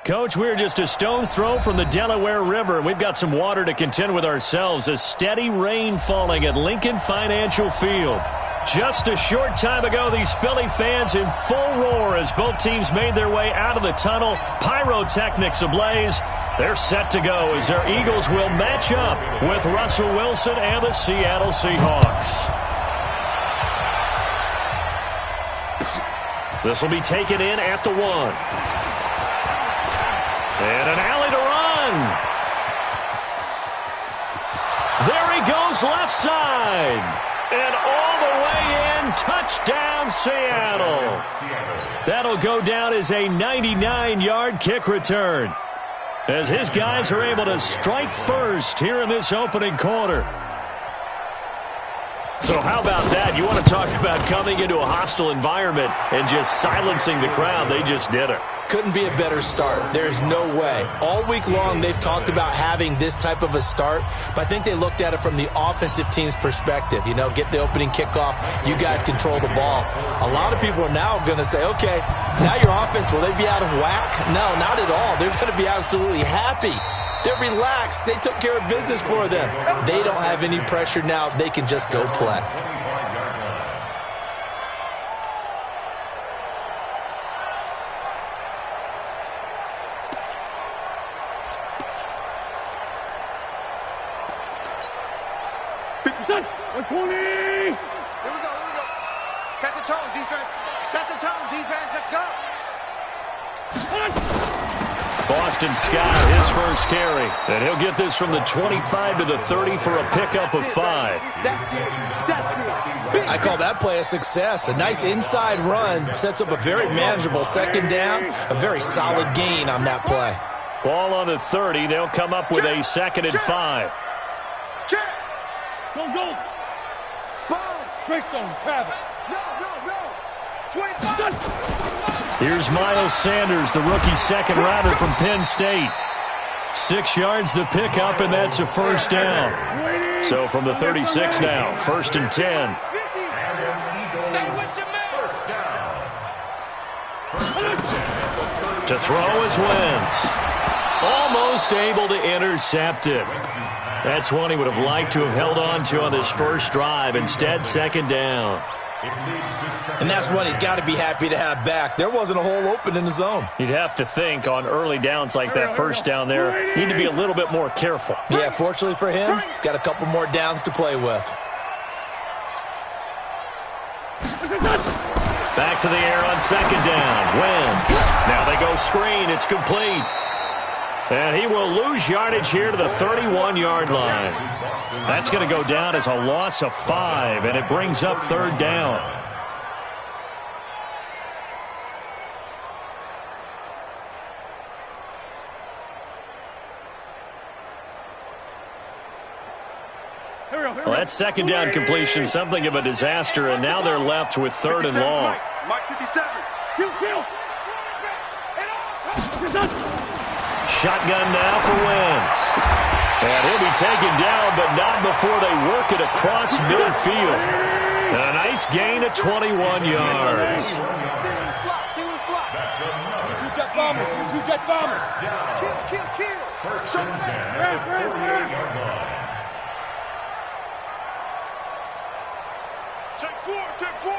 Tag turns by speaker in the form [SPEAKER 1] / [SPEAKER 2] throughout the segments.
[SPEAKER 1] Coach, we're just a stone's throw from the Delaware River, and we've got some water to contend with ourselves. A steady rain falling at Lincoln Financial Field. Just a short time ago, these Philly fans in full roar as both teams made their way out of the tunnel. Pyrotechnics ablaze. They're set to go as their Eagles will match up with Russell Wilson and the Seattle Seahawks. This will be taken in at the 1. And an alley to run. There he goes left side. And all the way in, touchdown Seattle. That'll go down as a 99-yard kick return, as his guys are able to strike first here in this opening quarter. So how about that? You want to talk about coming into a hostile environment and just silencing the crowd. They just did it.
[SPEAKER 2] Couldn't be a better start. There's no way. All week long, they've talked about having this type of a start, but I think they looked at it from the offensive team's perspective. You know, get the opening kickoff. You guys control the ball. A lot of people are now going to say, okay, now your offense, will they be out of whack? No, not at all. They're going to be absolutely happy. They're relaxed. They took care of business for them. They don't have any pressure now. They can just go play.
[SPEAKER 3] Set. 120.
[SPEAKER 4] Here we go. Set the tone, defense. Set the tone, defense. Let's go.
[SPEAKER 1] Boston Scott, his first carry. And he'll get this from the 25 to the 30 for a pickup of 5.
[SPEAKER 2] I call that play a success. A nice inside run sets up a very manageable second down. A very solid gain on that play.
[SPEAKER 1] Ball on the 30. They'll come up with a 2nd and 5.
[SPEAKER 3] Go. Spawns. Greystone, Travis. No. 25.
[SPEAKER 1] Here's Miles Sanders, the rookie second rounder from Penn State. 6 yards the pickup, and that's a first down. So from the 36 now, 1st and 10. To throw is Wentz. Almost able to intercept it. That's one he would have liked to have held on to on this first drive. Instead, 2nd down.
[SPEAKER 2] And that's one he's got to be happy to have back. There wasn't a hole open in the zone.
[SPEAKER 1] You'd have to think on early downs like that first down there, you need to be a little bit more careful.
[SPEAKER 2] Yeah, fortunately for him, got a couple more downs to play with.
[SPEAKER 1] Back to the air on 2nd down. Wentz. Now they go screen. It's complete. And he will lose yardage here to the 31-yard line. That's going to go down as a loss of 5, and it brings up 3rd down. Well, that 2nd down completion, something of a disaster, and now they're left with 3rd and long.
[SPEAKER 4] Mike 57.
[SPEAKER 1] Shotgun now for Wentz. And he'll be taken down, but not before they work it across midfield. And a nice gain of 21 yards.
[SPEAKER 3] Two-jet bombers.
[SPEAKER 4] Kill. Take 4.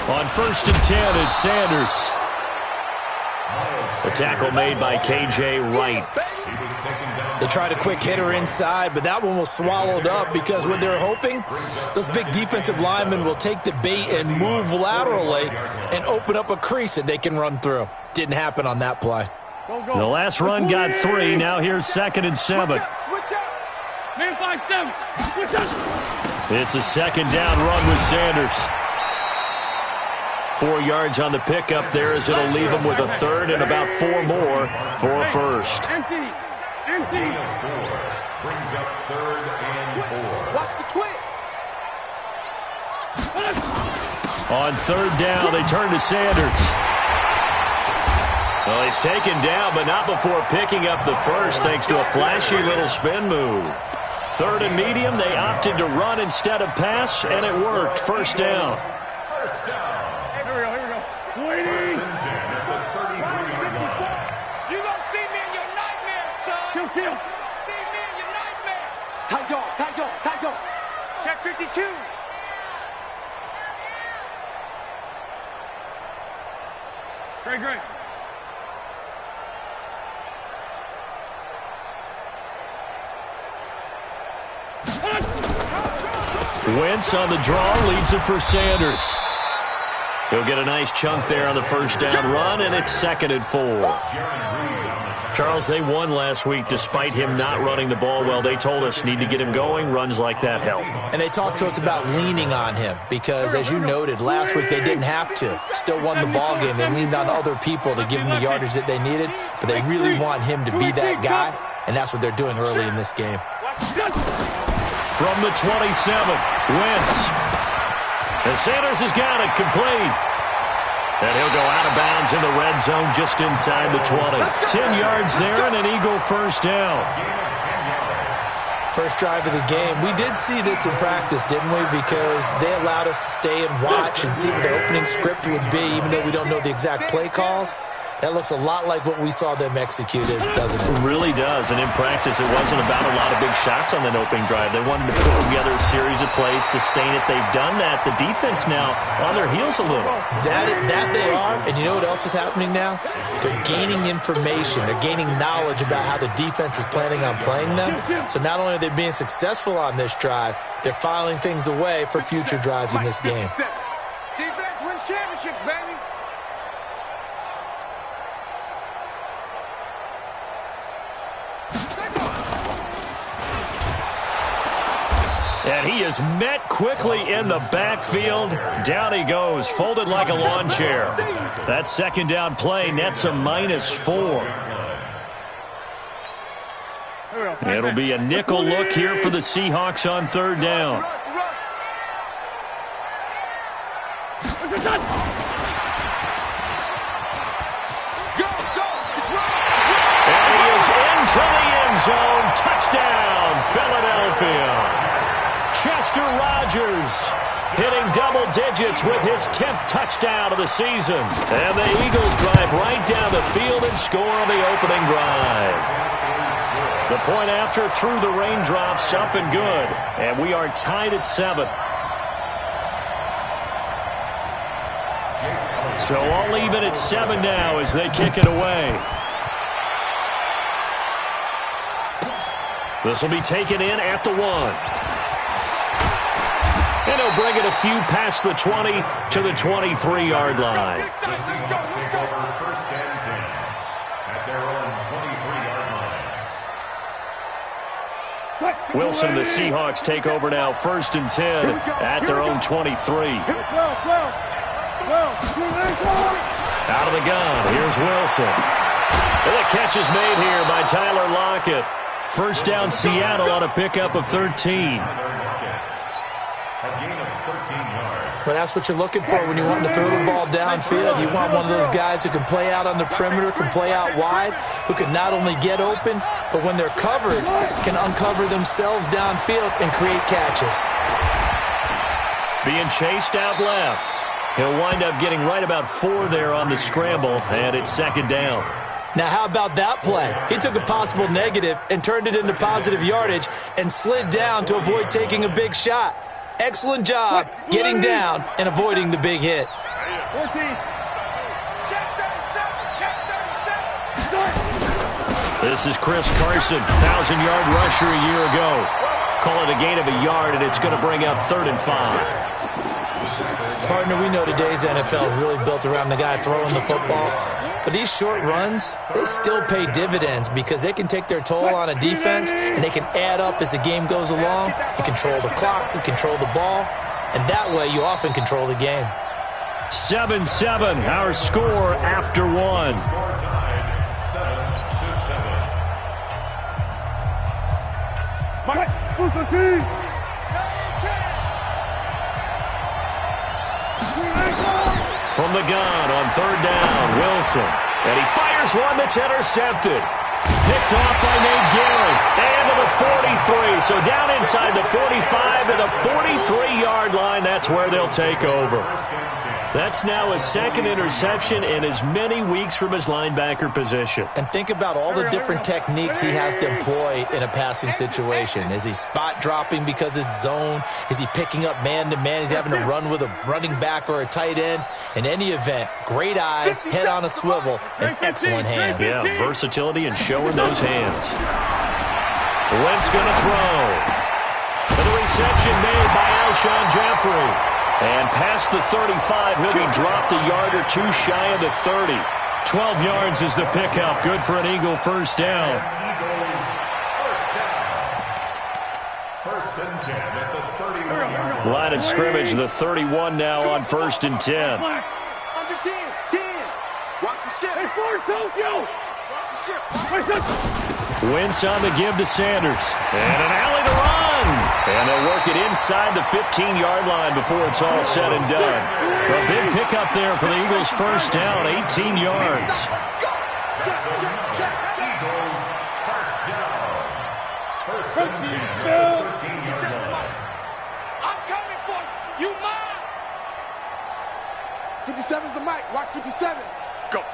[SPEAKER 1] On 1st and 10, it's Sanders. A tackle made by K.J. Wright.
[SPEAKER 2] They tried a quick hitter inside, but that one was swallowed up because what they're hoping, those big defensive linemen will take the bait and move laterally and open up a crease that they can run through. Didn't happen on that play.
[SPEAKER 1] The last run got 3. Now here's 2nd and 7.
[SPEAKER 3] Man 5-7. Switch up.
[SPEAKER 1] It's a 2nd down run with Sanders. 4 yards on the pickup there as it'll leave him with a 3rd and about 4 more for a 1st.
[SPEAKER 3] Empty.
[SPEAKER 4] Brings up 3rd and 4. Watch the twist.
[SPEAKER 1] On 3rd down, they turn to Sanders. Well, he's taken down, but not before picking up the 1st thanks to a flashy little spin move. 3rd and medium, they opted to run instead of pass, and it worked. 1st down.
[SPEAKER 4] Check 52.
[SPEAKER 3] Great.
[SPEAKER 1] Wentz on the draw, leads it for Sanders. He'll get a nice chunk there on the first down run, and it's 2nd and 4. Charles, they won last week despite him not running the ball well. They told us need to get him going. Runs like that help.
[SPEAKER 2] And they talked to us about leaning on him because, as you noted, last week they didn't have to. Still won the ball game. They leaned on other people to give them the yardage that they needed, but they really want him to be that guy, and that's what they're doing early in this game.
[SPEAKER 1] From the 27, Wentz. And Sanders has got it complete. And he'll go out of bounds in the red zone just inside the 20. 10 yards there and an Eagle first down.
[SPEAKER 2] First drive of the game. We did see this in practice, didn't we? Because they allowed us to stay and watch and see what their opening script would be, even though we don't know the exact play calls. That looks a lot like what we saw them execute, doesn't it?
[SPEAKER 1] It really does. And in practice, it wasn't about a lot of big shots on that opening drive. They wanted to put together a series of plays, sustain it. They've done that. The defense now on their heels a little.
[SPEAKER 2] That they are. And you know what else is happening now? They're gaining information. They're gaining knowledge about how the defense is planning on playing them. So not only are they being successful on this drive, they're filing things away for future drives in this game.
[SPEAKER 4] Defense wins championships, baby.
[SPEAKER 1] And he is met quickly in the backfield. Down he goes, folded like a lawn chair. That second down play nets a -4. It'll be a nickel look here for the Seahawks on third down. And he is into the end zone. Touchdown, Philadelphia. Chester Rogers hitting double digits with his 10th touchdown of the season. And the Eagles drive right down the field and score on the opening drive. The point after through the raindrops, up and good. And we are tied at 7. So all even at 7 now as they kick it away. This will be taken in at the 1. And he'll bring it a few past the 20 to the 23-yard line.
[SPEAKER 5] First and 10 at their own 23-yard line.
[SPEAKER 1] Wilson and the Seahawks take over now, 1st and 10 at their own 23. Out of the gun, here's Wilson. And the catch is made here by Tyler Lockett. First down, Seattle on a pickup of 13.
[SPEAKER 2] Well, that's what you're looking for when you're wanting to throw the ball downfield. You want one of those guys who can play out on the perimeter, can play out wide, who can not only get open, but when they're covered, can uncover themselves downfield and create catches.
[SPEAKER 1] Being chased out left. He'll wind up getting right about 4 there on the scramble, and it's 2nd down.
[SPEAKER 2] Now, how about that play? He took a possible negative and turned it into positive yardage and slid down to avoid taking a big shot. Excellent job getting down and avoiding the big hit.
[SPEAKER 3] 14.
[SPEAKER 1] This is Chris Carson, 1,000-yard rusher a year ago. Call it a gain of a yard, and it's going to bring up 3rd and 5.
[SPEAKER 2] Partner, we know today's NFL is really built around the guy throwing the football. But these short runs, they still pay dividends because they can take their toll on a defense and they can add up as the game goes along. You control the clock, you control the ball, and that way you often control the game.
[SPEAKER 1] 7-7, our score after 1. From the gun on 3rd down, Wilson. And he fires one that's intercepted. Picked off by Nate Gehring. And to the 43. So down inside the 45 to the 43-yard line. That's where they'll take over. That's now his second interception in as many weeks from his linebacker position.
[SPEAKER 2] And think about all the different techniques he has to employ in a passing situation. Is he spot dropping because it's zone? Is he picking up man-to-man? Is he having to run with a running back or a tight end? In any event, great eyes, head on a swivel, and excellent hands.
[SPEAKER 1] Yeah, versatility and showing those hands. Wentz going to throw. And the reception made by Alshon Jeffrey. And past the 35, he'll be dropped a yard or two shy of the 30. 12 yards is the pickup. Good for an Eagle first down.
[SPEAKER 5] First and 10 at the 31.
[SPEAKER 1] Line of scrimmage, the 31 now on 1st and 10.
[SPEAKER 4] Under 10. Watch the ship. Hey, Ford, Tokyo. Watch the ship.
[SPEAKER 1] Wentz on the give to Sanders. And an alley to run. And they'll work it inside the 15-yard line before it's all said and done. A big pickup there for the Eagles first down, 18 yards.
[SPEAKER 5] Eagles first down. First and 10 at the 13-yard line.
[SPEAKER 4] I'm coming for you. You mine. 57's the mic. Watch 57. Go.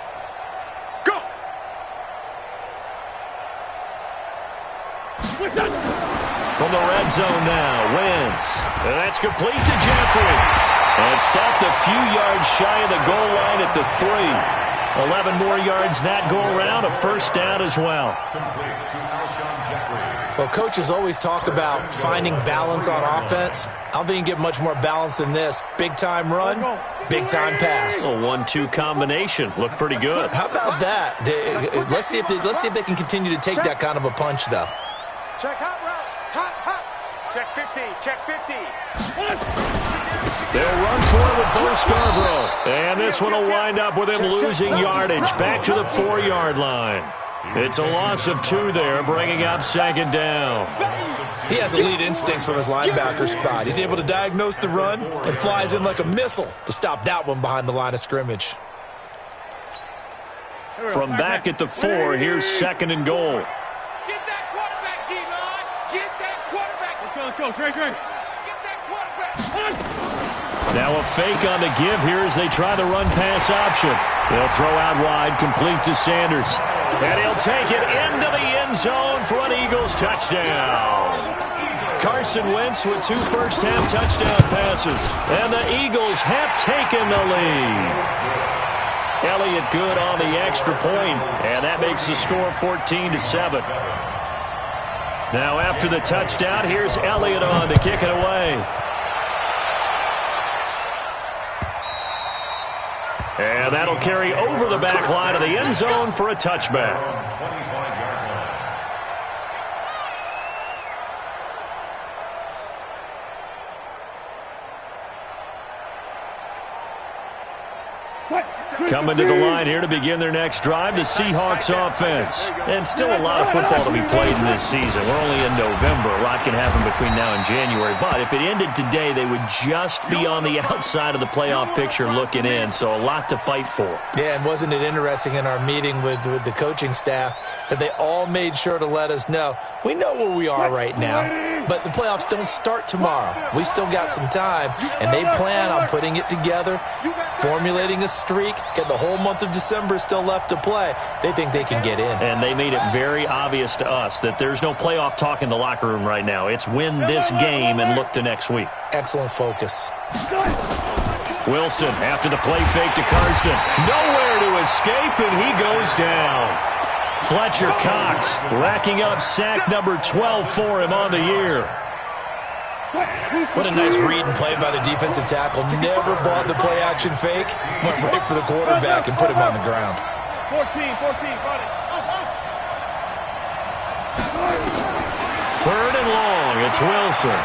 [SPEAKER 1] From the red zone now, Wentz. And that's complete to Jeffrey. And stopped a few yards shy of the goal line at the 3. 11 more yards that go around, a first down as well.
[SPEAKER 5] Complete to Alshon Jeffrey.
[SPEAKER 2] Well, coaches always talk about finding balance on offense. I don't think you can get much more balance than this. Big-time run, big-time pass.
[SPEAKER 1] A 1-2 combination. Looked pretty good.
[SPEAKER 2] How about that? Let's see if they can continue to take that kind of a punch, though.
[SPEAKER 4] Check hot route. Hot. Check 50. Check 50.
[SPEAKER 1] They'll run for it with Bo Scarborough. And this one will wind up with him losing yardage back to the 4-yard line. It's a loss of 2 there, bringing up second down.
[SPEAKER 2] He has elite instincts from his linebacker spot. He's able to diagnose the run and flies in like a missile to stop that one behind the line of scrimmage.
[SPEAKER 1] From back at the 4, here's second and goal.
[SPEAKER 4] Get that quarterback, D-line. Get that quarterback. Let's go, Trey. Get that quarterback.
[SPEAKER 1] Now a fake on the give here as they try the run-pass option. They'll throw out wide, complete to Sanders. And he'll take it into the end zone for an Eagles touchdown. Carson Wentz with 2 first-half touchdown passes. And the Eagles have taken the lead. Elliott good on the extra point, and that makes the score 14-7. Now after the touchdown, here's Elliott on to kick it away. And that'll carry over the back line of the end zone for a touchback. Coming to the line here to begin their next drive, the Seahawks offense. And still a lot of football to be played in this season. We're only in November. A lot can happen between now and January. But if it ended today, they would just be on the outside of the playoff picture looking in. So a lot to fight for.
[SPEAKER 2] Yeah, and wasn't it interesting in our meeting with the coaching staff that they all made sure to let us know, we know where we are right now, but the playoffs don't start tomorrow. We still got some time, and they plan on putting it together, formulating a streak, get the whole month of December still left to play. They think they can get in.
[SPEAKER 1] And they made it very obvious to us that there's no playoff talk in the locker room right now. It's win this game and look to next week.
[SPEAKER 2] Excellent focus.
[SPEAKER 1] Wilson after the play fake to Carson. Nowhere to escape, and he goes down. Fletcher Cox racking up sack number 12 for him on the year.
[SPEAKER 2] What a nice read and play by the defensive tackle. Never bought the play action fake. Went right for the quarterback and put him on the ground.
[SPEAKER 4] 14, got it.
[SPEAKER 1] Third and long, it's Wilson.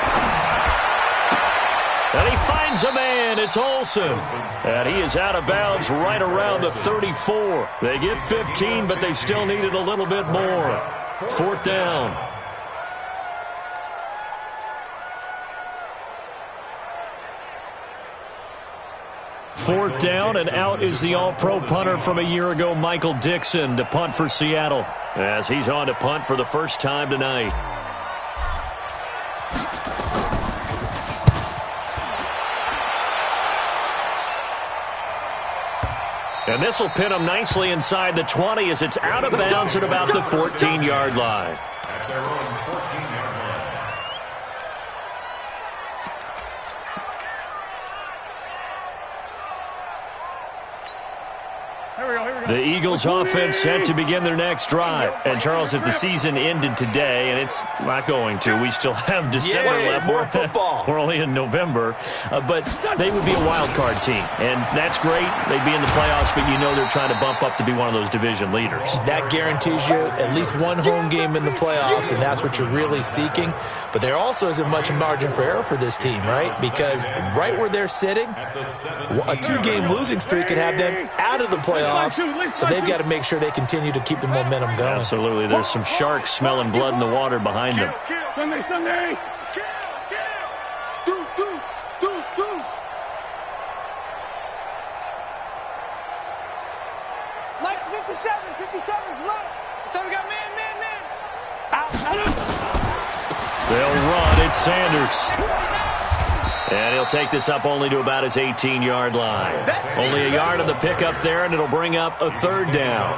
[SPEAKER 1] And he finds a man, it's Olsen. And he is out of bounds right around the 34. They get 15, but they still needed a little bit more. Fourth down. Fourth down, and out is the all-pro punter from a year ago, Michael Dixon, to punt for Seattle, as he's on to punt for the first time tonight. And this will pin them nicely inside the 20 as it's out of bounds at about the 14-yard line.
[SPEAKER 5] At their own 14-yard line.
[SPEAKER 1] The Eagles offense set to begin their next drive. And, Charles, if the season ended today, and it's not going to, we still have December left.
[SPEAKER 2] More football.
[SPEAKER 1] We're only in November. But they would be a wild card team. And that's great. They'd be in the playoffs, but you know they're trying to bump up to be one of those division leaders.
[SPEAKER 2] That guarantees you at least one home game in the playoffs, and that's what you're really seeking. But there also isn't much margin for error for this team, right? Because right where they're sitting, a 2-game losing streak could have them out of the playoffs. So they've got to make sure they continue to keep the momentum going.
[SPEAKER 1] Absolutely. There's some sharks smelling blood in the water behind them.
[SPEAKER 3] Sunday.
[SPEAKER 4] Deuce. Lights 57's left. So we got man. Out.
[SPEAKER 1] They'll run. It's Sanders. And he'll take this up only to about his 18-yard line. Only a yard of the pickup there, and it'll bring up a 3rd down.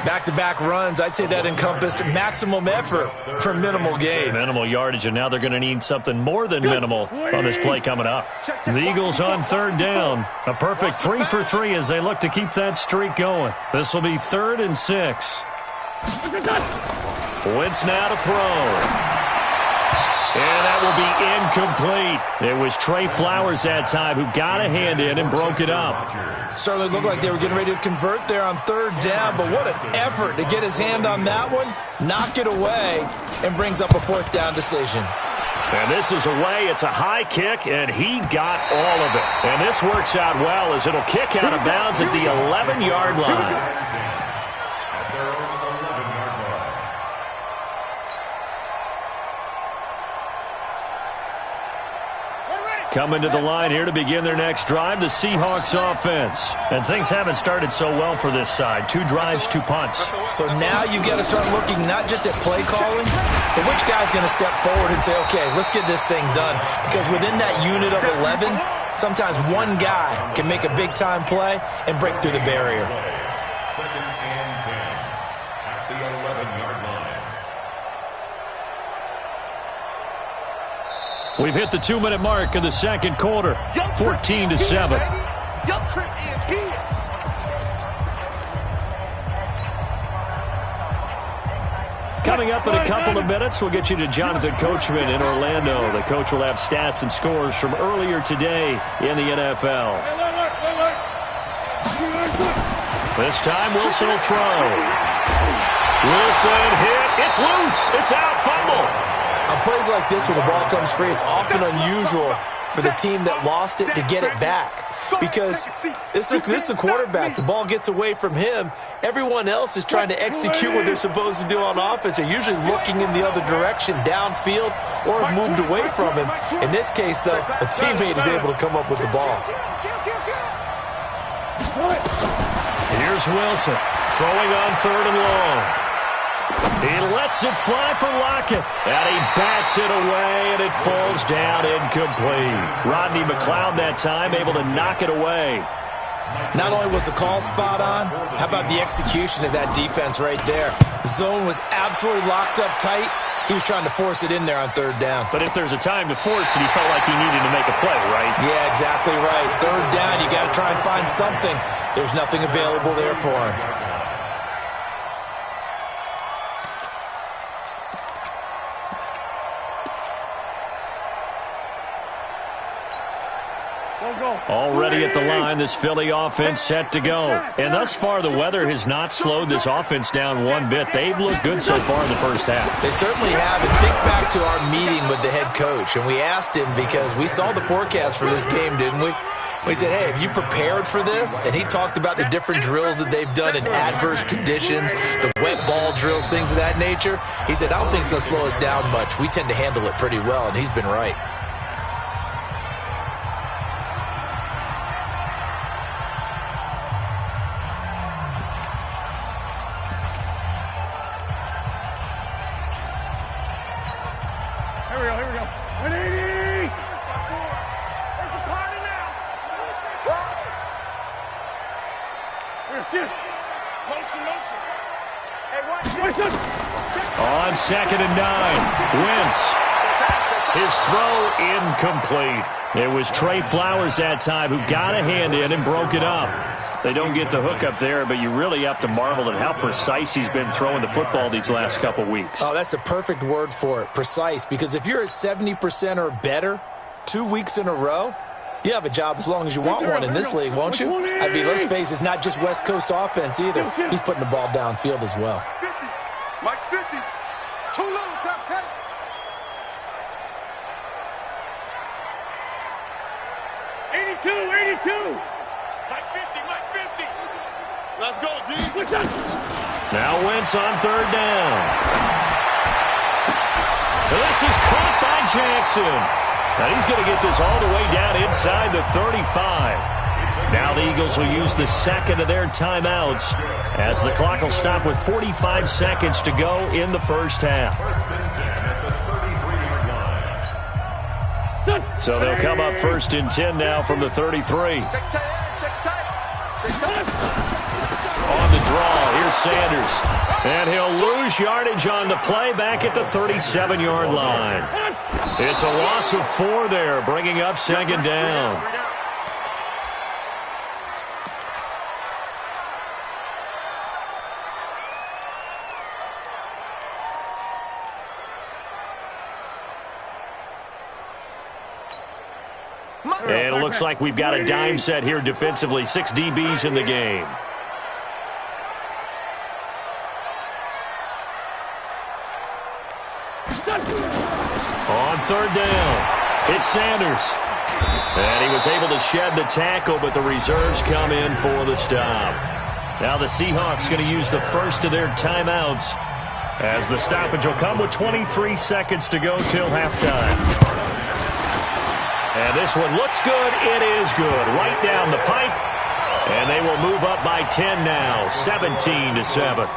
[SPEAKER 2] Back-to-back runs, I'd say that encompassed maximum effort for minimal gain.
[SPEAKER 1] Minimal yardage, and now they're going to need something more than minimal on this play coming up. The Eagles on 3rd down. A perfect 3 for 3 as they look to keep that streak going. This will be 3rd and 6. Wentz now to throw. And that will be incomplete. It was Trey Flowers that time who got a hand in and broke it up.
[SPEAKER 2] Certainly looked like they were getting ready to convert there on 3rd down, but what an effort to get his hand on that one, knock it away, and brings up a 4th down decision.
[SPEAKER 1] And this is away. It's a high kick, and he got all of it. And this works out well as it'll kick out of bounds at the 11-yard line. Coming to the line here to begin their next drive, the Seahawks offense. And things haven't started so well for this side. 2 drives, 2 punts.
[SPEAKER 2] So now you've got to start looking not just at play calling, but which guy's going to step forward and say, okay, let's get this thing done. Because within that unit of 11, sometimes one guy can make a big-time play and break through the barrier.
[SPEAKER 5] 2nd and 10 at the 11-yard line.
[SPEAKER 1] We've hit the 2-minute mark of the second quarter, 14-7.
[SPEAKER 4] Young Trip is here.
[SPEAKER 1] Coming up in a couple of minutes, we'll get you to Jonathan Coachman in Orlando. The coach will have stats and scores from earlier today in the NFL. This time, Wilson will throw. Wilson hit. It's loose. It's out. Fumble.
[SPEAKER 2] On plays like this where the ball comes free, it's often unusual for the team that lost it to get it back. Because this is the quarterback. The ball gets away from him. Everyone else is trying to execute what they're supposed to do on offense. They're usually looking in the other direction, downfield, or have moved away from him. In this case, though, a teammate is able to come up with the ball.
[SPEAKER 1] Here's Wilson throwing on 3rd and long. He lets it fly for Lockett, and he bats it away, and it falls down incomplete. Rodney McLeod that time able to knock it away.
[SPEAKER 2] Not only was the call spot on, how about the execution of that defense right there? The zone was absolutely locked up tight. He was trying to force it in there on 3rd down.
[SPEAKER 1] But if there's a time to force it, he felt like he needed to make a play, right?
[SPEAKER 2] Yeah, exactly right. 3rd down, you got to try and find something. There's nothing available there for him.
[SPEAKER 1] Already at the line, this Philly offense set to go. And thus far, the weather has not slowed this offense down one bit. They've looked good so far in the first half.
[SPEAKER 2] They certainly have. And think back to our meeting with the head coach. And we asked him because we saw the forecast for this game, didn't we? We said, hey, have you prepared for this? And he talked about the different drills that they've done in adverse conditions, the wet ball drills, things of that nature. He said, I don't think it's going to slow us down much. We tend to handle it pretty well, and he's been right.
[SPEAKER 3] Here we go. 180!
[SPEAKER 4] There's a party now.
[SPEAKER 1] on 2nd and 9. Wentz. His throw incomplete. It was Trey Flowers that time who got a hand in and broke it up. They don't get the hook up there, but you really have to marvel at how precise he's been throwing the football these last couple weeks.
[SPEAKER 2] Oh, that's a perfect word for it, precise, because if you're at 70% or better 2 weeks in a row, you have a job as long as you want one in this league, won't you? I mean, let's face it, it's not just West Coast offense either. He's putting the ball downfield as well.
[SPEAKER 4] 50. Mike's 50. Too little, Captain.
[SPEAKER 3] 82.
[SPEAKER 4] Mike 50. Mike 50. Let's go, D.
[SPEAKER 1] Now Wentz on 3rd down. This is caught by Jackson. And he's going to get this all the way down inside the 35. Now the Eagles will use the second of their timeouts as the clock will stop with 45 seconds to go in the first half. So they'll come up 1st and 10 now from the 33. On the draw, here's Sanders. And he'll lose yardage on the play back at the 37-yard line. It's a loss of 4 there, bringing up 2nd down. And it looks like we've got a dime set here defensively. 6 DBs in the game. On 3rd down, it's Sanders. And he was able to shed the tackle, but the reserves come in for the stop. Now the Seahawks going to use the first of their timeouts as the stoppage will come with 23 seconds to go till halftime. And this one looks good. It is good. Right down the pipe. And they will move up by 10 now, 17-7.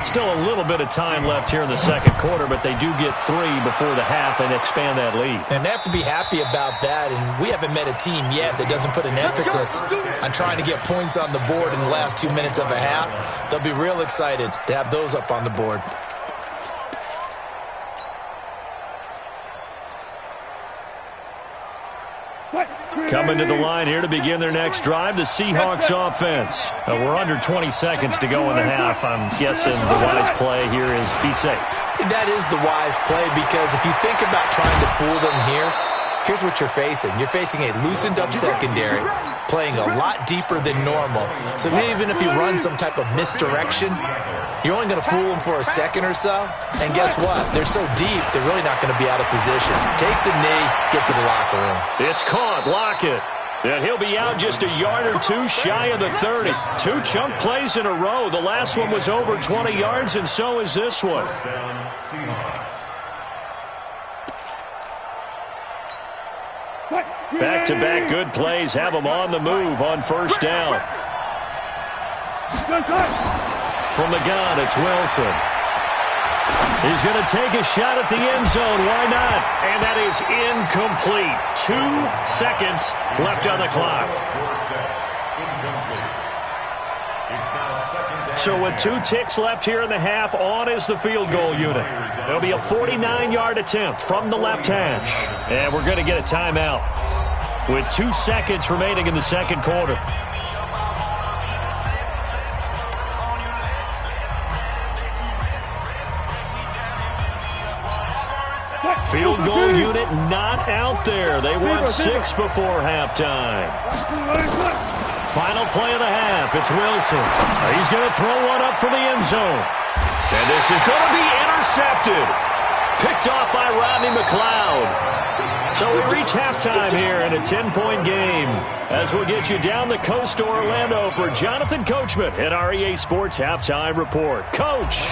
[SPEAKER 1] Still a little bit of time left here in the second quarter, but they do get 3 before the half and expand that lead.
[SPEAKER 2] And they have to be happy about that, and we haven't met a team yet that doesn't put an emphasis on trying to get points on the board in the last 2 minutes of a half. They'll be real excited to have those up on the board.
[SPEAKER 1] Coming to the line here to begin their next drive, the Seahawks offense. We're under 20 seconds to go in the half. I'm guessing the wise play here is be safe.
[SPEAKER 2] That is the wise play, because if you think about trying to fool them here, here's what you're facing. You're facing a loosened up secondary, playing a lot deeper than normal. So even if you run some type of misdirection, you're only going to fool them for a second or so. And guess what? They're so deep, they're really not going to be out of position. Take the knee, get to the locker room.
[SPEAKER 1] It's caught. Lockett. And he'll be out just a yard or 2 shy of the 30. 2 chunk plays in a row. The last one was over 20 yards, and so is this one. Back-to-back good plays have them on the move on 1st down. From the gun, it's Wilson. He's going to take a shot at the end zone. Why not? And that is incomplete. 2 seconds left on the clock. So with 2 ticks left here in the half, on is the field goal unit. There'll be a 49-yard attempt from the left hash. And we're going to get a timeout with 2 seconds remaining in the second quarter. Field goal unit not out there. They want 6 before halftime. Final play of the half. It's Wilson. He's going to throw one up for the end zone. And this is going to be intercepted. Picked off by Rodney McLeod. So we reach halftime here in a 10-point game as we'll get you down the coast to Orlando for Jonathan Coachman at our EA Sports Halftime Report. Coach.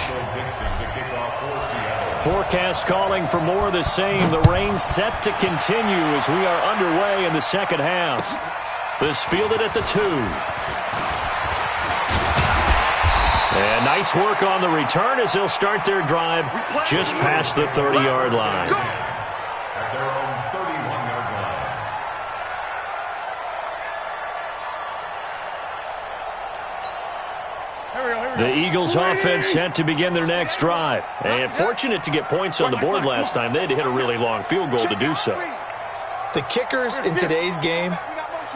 [SPEAKER 1] Forecast calling for more of the same. The rain set to continue as we are underway in the second half. This fielded at the 2. And nice work on the return as they'll start their drive just past the 30-yard line.
[SPEAKER 5] At their own 31-yard line.
[SPEAKER 3] Here we go.
[SPEAKER 1] The Eagles offense set to begin their next drive. And fortunate to get points on the board last time. They had to hit a really long field goal to do so.
[SPEAKER 2] The kickers in today's game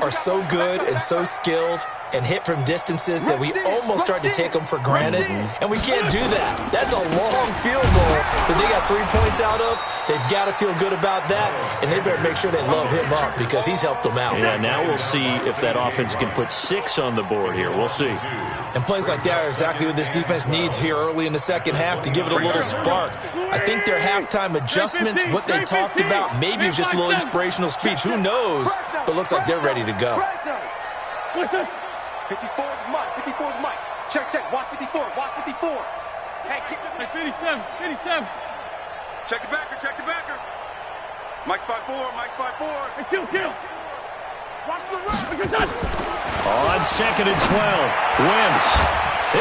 [SPEAKER 2] are so good and so skilled and hit from distances that we almost start to take them for granted, and we can't do that. That's a long field goal that they got 3 points out of. They've got to feel good about that, and they better make sure they love him up because he's helped them out.
[SPEAKER 1] Yeah, now we'll see if that offense can put 6 on the board here. We'll see.
[SPEAKER 2] And plays like that are exactly what this defense needs here early in the second half to give it a little spark. I think their halftime adjustments, what they talked about, maybe it was just a little inspirational speech. Who knows? But looks like they're ready to go.
[SPEAKER 4] 54 is Mike. 54 is Mike. Check, check. Watch 54. Watch 54. Hey, keep it.
[SPEAKER 3] 57. 57.
[SPEAKER 4] Check the backer. Check the backer. Mike's 5'4". Mike's 5'4".
[SPEAKER 3] Hey, kill.
[SPEAKER 4] Watch the run.
[SPEAKER 1] On 2nd and 12. Wentz.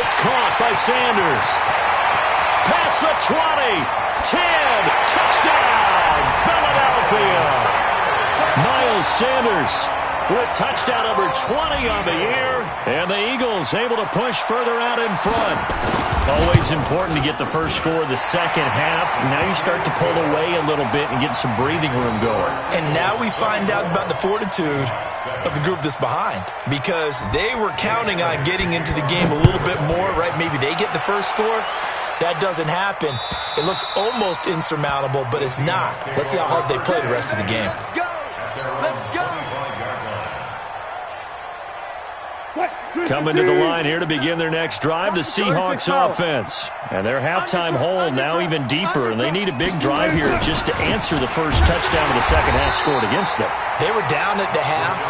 [SPEAKER 1] It's caught by Sanders. Past the 20. 10. Touchdown. Philadelphia. Miles Sanders with touchdown number 20 on the year. And the Eagles able to push further out in front. Always important to get the first score of the second half. Now you start to pull away a little bit and get some breathing room going.
[SPEAKER 2] And now we find out about the fortitude of the group that's behind, because they were counting on getting into the game a little bit more, right? Maybe they get the first score. That doesn't happen. It looks almost insurmountable, but it's not. Let's see how hard they play the rest of the game.
[SPEAKER 4] Go. Let's go.
[SPEAKER 1] Coming to the line here to begin their next drive, the Seahawks offense. And their halftime hole now even deeper, and they need a big drive here just to answer the first touchdown of the second half scored against them.
[SPEAKER 2] They were down at the half.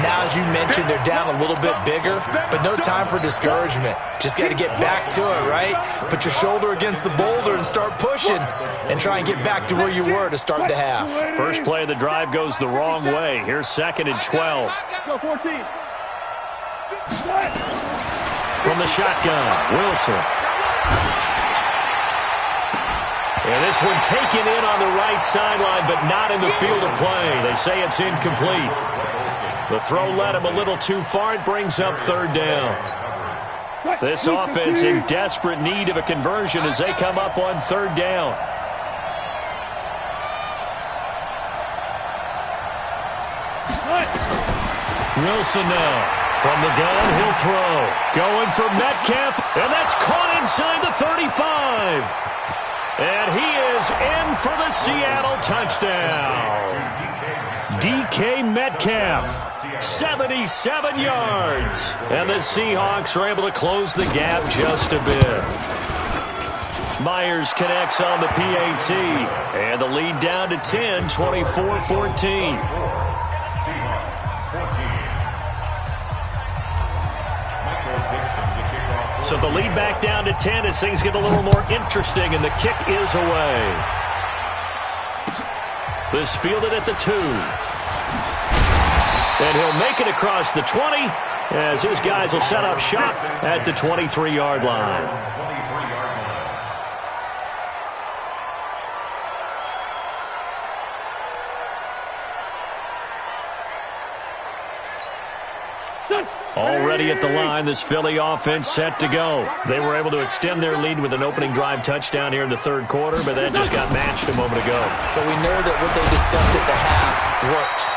[SPEAKER 2] Now, as you mentioned, they're down a little bit bigger, but no time for discouragement. Just got to get back to it, right? Put your shoulder against the boulder and start pushing and try and get back to where you were to start the half.
[SPEAKER 1] First play of the drive goes the wrong way. Here's 2nd and 12.
[SPEAKER 3] Go 14.
[SPEAKER 1] From the shotgun, Wilson. And this one taken in on the right sideline, but not in the field of play. They say it's incomplete. The throw led him a little too far. It brings up 3rd down. This offense in desperate need of a conversion as they come up on 3rd down. Wilson now. From the gun, he'll throw. Going for Metcalf, and that's caught inside the 35. And he is in for the Seattle touchdown. DK Metcalf, 77 yards. And the Seahawks are able to close the gap just a bit. Myers connects on the PAT. And the lead down to 10, 24-14. So the lead back down to 10 as things get a little more interesting, and the kick is away. This fielded at the 2. And he'll make it across the 20 as his guys will set up shop at the 23-yard line. Already at the line, this Philly offense set to go. They were able to extend their lead with an opening drive touchdown here in the 3rd quarter, but that just got matched a moment ago.
[SPEAKER 2] So we know that what they discussed at the half worked.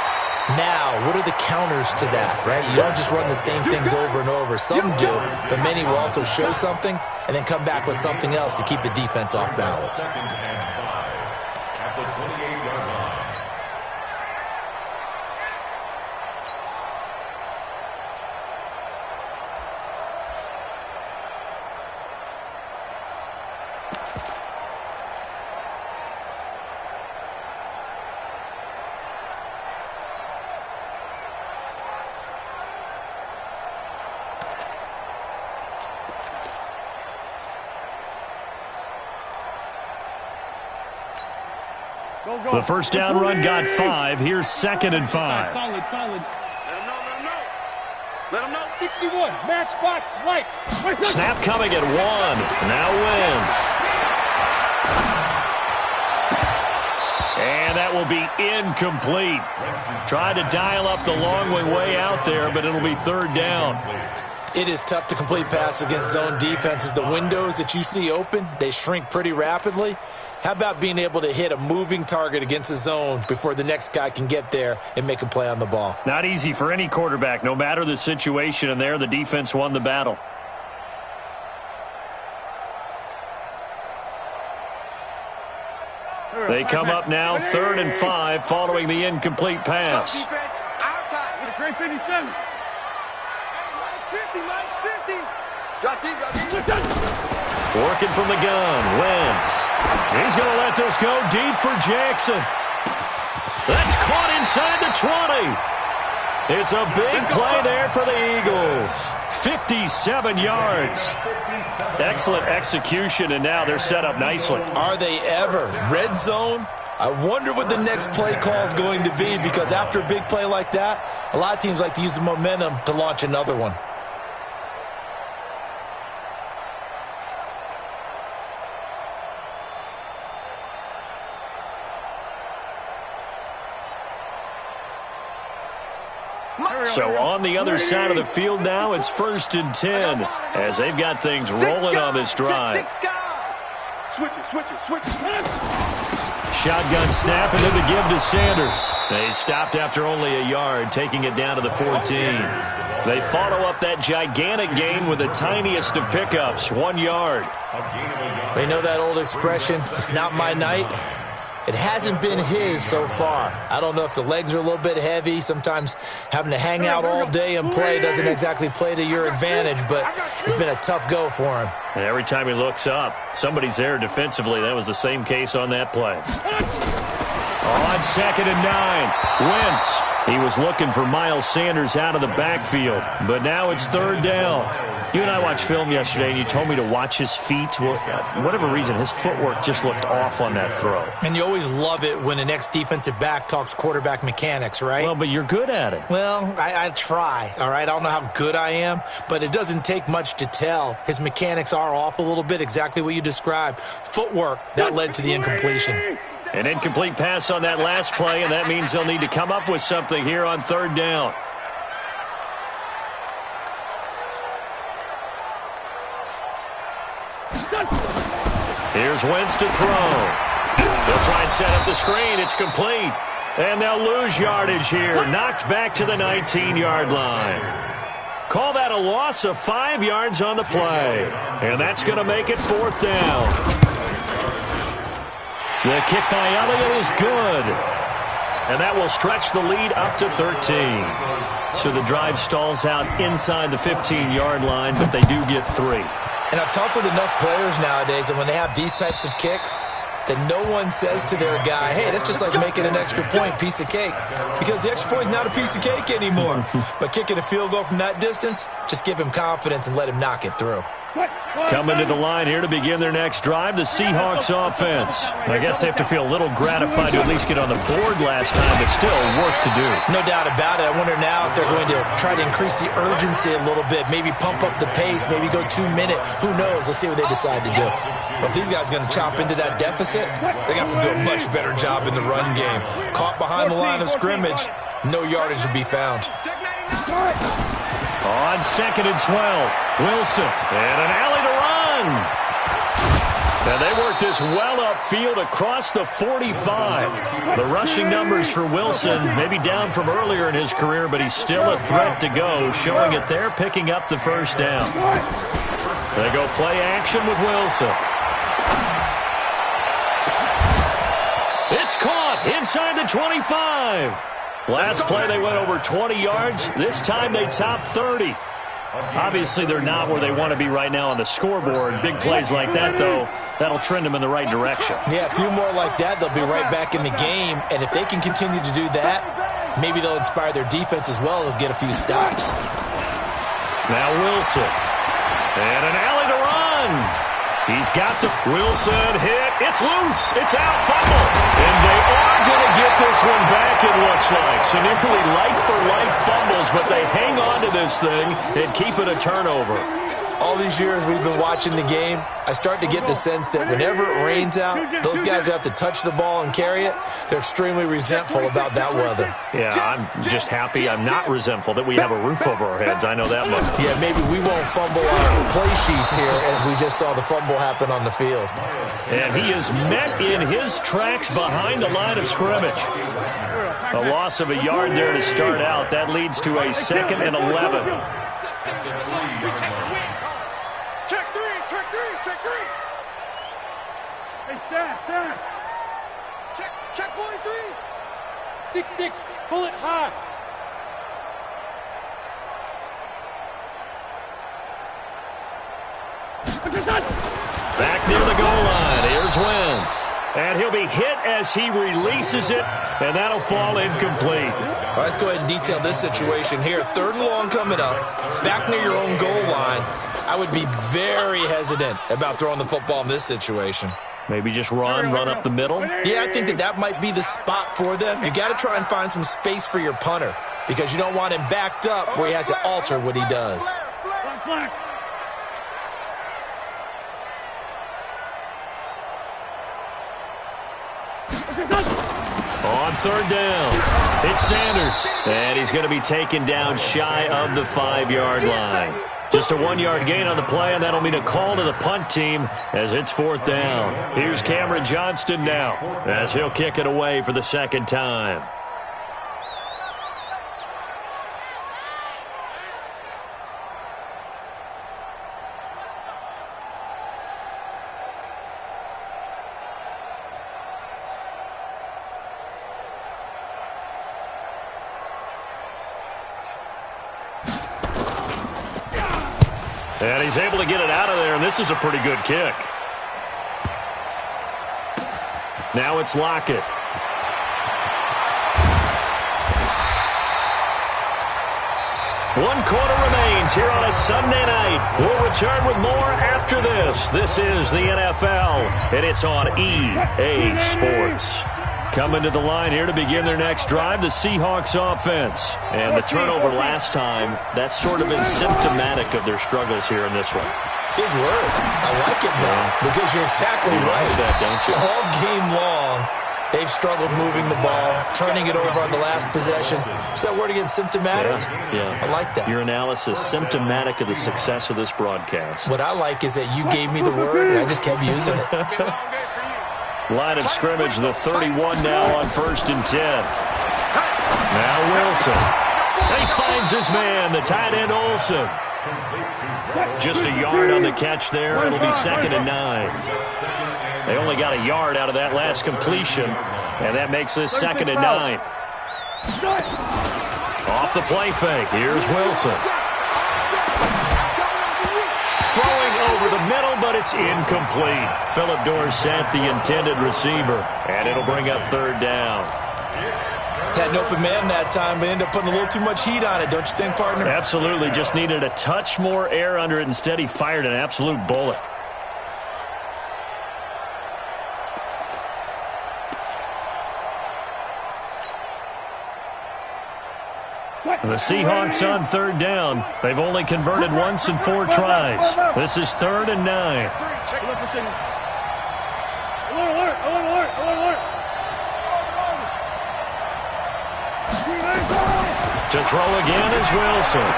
[SPEAKER 2] Now, what are the counters to that, right? You don't just run the same things over and over. Some do, but many will also show something and then come back with something else to keep the defense off balance.
[SPEAKER 1] The first down run got 5. Here's 2nd and 5.
[SPEAKER 3] Solid.
[SPEAKER 4] Let him know. Let him know.
[SPEAKER 3] 61. Matchbox light.
[SPEAKER 1] Snap coming at 1. Now Wentz. And that will be incomplete. Tried to dial up the long way out there, but it'll be 3rd down.
[SPEAKER 2] It is tough to complete passes against zone defenses. The windows that you see open, they shrink pretty rapidly. How about being able to hit a moving target against a zone before the next guy can get there and make a play on the ball?
[SPEAKER 1] Not easy for any quarterback, no matter the situation, and there the defense won the battle. They come up now 3rd and 5 following the incomplete pass.
[SPEAKER 3] Great 57.
[SPEAKER 4] Mike's 50, Mike's 50. Drop deep,
[SPEAKER 1] Working from the gun, Wentz. He's going to let this go deep for Jackson. That's caught inside the 20. It's a big play there for the Eagles. 57 yards. Excellent execution, and now they're set up nicely.
[SPEAKER 2] Are they ever? Red zone? I wonder what the next play call is going to be, because after a big play like that, a lot of teams like to use the momentum to launch another one.
[SPEAKER 1] So on the other side of the field now, it's 1st and 10 as they've got things rolling on this drive.
[SPEAKER 4] Switch it.
[SPEAKER 1] Shotgun snap, and then the give to Sanders. They stopped after only a yard, taking it down to the 14. They follow up that gigantic gain with the tiniest of pickups, 1 yard.
[SPEAKER 2] They know that old expression, it's not my night. It hasn't been his so far. I don't know if the legs are a little bit heavy. Sometimes having to hang out all day and play doesn't exactly play to your advantage, but it's been a tough go for him.
[SPEAKER 1] And every time he looks up, somebody's there defensively. That was the same case on that play. On 2nd and 9, Wentz. He was looking for Miles Sanders out of the backfield, but now it's 3rd down. You and I watched film yesterday, and you told me to watch his feet. Well, for whatever reason, his footwork just looked off on that throw.
[SPEAKER 2] And you always love it when the next defensive back talks quarterback mechanics, right?
[SPEAKER 1] Well, but you're good at it.
[SPEAKER 2] Well, I try, all right? I don't know how good I am, but it doesn't take much to tell. His mechanics are off a little bit, exactly what you described. Footwork, that led to the incompletion.
[SPEAKER 1] An incomplete pass on that last play, and that means they'll need to come up with something here on 3rd down. Here's Wentz to throw. They'll try and set up the screen. It's complete. And they'll lose yardage here. Knocked back to the 19-yard line. Call that a loss of 5 yards on the play. And that's going to make it 4th down. The kick by Elliott is good. And that will stretch the lead up to 13. So the drive stalls out inside the 15-yard line, but they do get 3.
[SPEAKER 2] And I've talked with enough players nowadays that when they have these types of kicks, that no one says to their guy, hey, that's just like making an extra point, piece of cake. Because the extra point is not a piece of cake anymore. But kicking a field goal from that distance, just give him confidence and let him knock it through.
[SPEAKER 1] Coming to the line here to begin their next drive, the Seahawks offense. I guess they have to feel a little gratified to at least get on the board last time, but still work to do.
[SPEAKER 2] No doubt about it. I wonder now if they're going to try to increase the urgency a little bit, maybe pump up the pace, maybe go 2-minute. Who knows? Let's see what they decide to do. But if these guys are going to chop into that deficit, they got to do a much better job in the run game. Caught behind the line of scrimmage, no yardage to be found.
[SPEAKER 1] On 2nd and 12, Wilson, and an alley to run. And they work this well upfield across the 45. The rushing numbers for Wilson maybe down from earlier in his career, but he's still a threat to go, showing it there, picking up the 1st down. They go play action with Wilson. It's caught inside the 25. Last play, they went over 20 yards. This time, they topped 30. Obviously, they're not where they want to be right now on the scoreboard. Big plays like that, though, that'll trend them in the right direction.
[SPEAKER 2] Yeah, a few more like that, they'll be right back in the game. And if they can continue to do that, maybe they'll inspire their defense as well. They'll get a few stops.
[SPEAKER 1] Now Wilson. And an alley to run. He's got the Wilson hit. It's loose. It's out. Fumble. And they are going to get this one back, it looks like. So nearly like-for-like fumbles, but they hang on to this thing and keep it a turnover.
[SPEAKER 2] All these years we've been watching the game, I start to get the sense that whenever it rains out, those guys who have to touch the ball and carry it, they're extremely resentful about that weather.
[SPEAKER 1] Yeah, I'm just happy I'm not resentful that we have a roof over our heads. I know that much.
[SPEAKER 2] Yeah, maybe we won't fumble our play sheets here as we just saw the fumble happen on the field.
[SPEAKER 1] And he is met in his tracks behind the line of scrimmage. A loss of a yard there to start out. That leads to a 2nd and 11.
[SPEAKER 4] Check three, check three, check three.
[SPEAKER 3] Hey, staff.
[SPEAKER 4] Check 43.
[SPEAKER 3] 6-6, pull it high.
[SPEAKER 1] Back near the goal line. Here's Wentz. And he'll be hit as he releases it, and that'll fall incomplete.
[SPEAKER 2] All right, let's go ahead and detail this situation here. 3rd and long coming up, back near your own goal line. I would be very hesitant about throwing the football in this situation.
[SPEAKER 1] Maybe just run up the middle.
[SPEAKER 2] Yeah, I think that might be the spot for them. You got to try and find some space for your punter because you don't want him backed up where he has to alter what he does.
[SPEAKER 3] Black.
[SPEAKER 1] On 3rd down, it's Sanders. And he's going to be taken down shy of the 5-yard line. Just a 1-yard gain on the play, and that'll mean a call to the punt team as it's 4th down. Here's Cameron Johnston now as he'll kick it away for the 2nd time. And he's able to get it out of there, and this is a pretty good kick. Now it's Lockett. One quarter remains here on a Sunday night. We'll return with more after this. This is the NFL, and it's on EA Sports. Coming to the line here to begin their next drive, the Seahawks offense. And the turnover last time, that's sort of been symptomatic of their struggles here in this one.
[SPEAKER 2] Big word. I like it, though, because you're exactly right.
[SPEAKER 1] Like that, don't you?
[SPEAKER 2] All game long, they've struggled moving the ball, turning it over on the last possession. Is that word again, symptomatic?
[SPEAKER 1] Yeah.
[SPEAKER 2] I like that.
[SPEAKER 1] Your analysis, symptomatic of the success of this broadcast.
[SPEAKER 2] What I like is that you gave me the word, and I just kept using it.
[SPEAKER 1] Line of scrimmage, the 31 now on 1st and 10. Now Wilson. He finds his man, the tight end Olsen. Just a yard on the catch there. It'll be 2nd and 9. They only got a yard out of that last completion, and that makes this 2nd and 9. Off the play fake. Here's Wilson. Throwing over the middle, but it's incomplete. Philip Dorsett, the intended receiver, and it'll bring up 3rd down.
[SPEAKER 2] Had an open man that time, but ended up putting a little too much heat on it, don't you think, partner?
[SPEAKER 1] Absolutely. Just needed a touch more air under it. Instead, he fired an absolute bullet. The Seahawks on 3rd down. They've only converted once in 4 tries. This is 3rd and 9.
[SPEAKER 3] Alert.
[SPEAKER 1] To throw again is Wilson.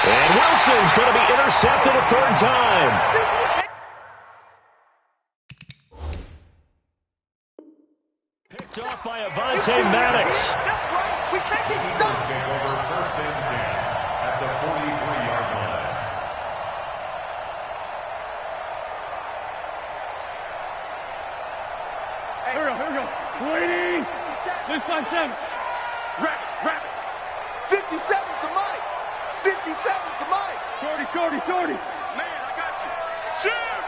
[SPEAKER 1] And Wilson's going to be intercepted a 3rd time. Picked off by Avonte Maddox.
[SPEAKER 4] We can't get stuck.
[SPEAKER 5] Over 1st and 10 at the 43-yard line.
[SPEAKER 3] Here we go. Waiting. This time, 7.
[SPEAKER 4] Rapid. 57 to Mike. 57 to Mike.
[SPEAKER 3] 40.
[SPEAKER 4] Man, I got you. Shoot.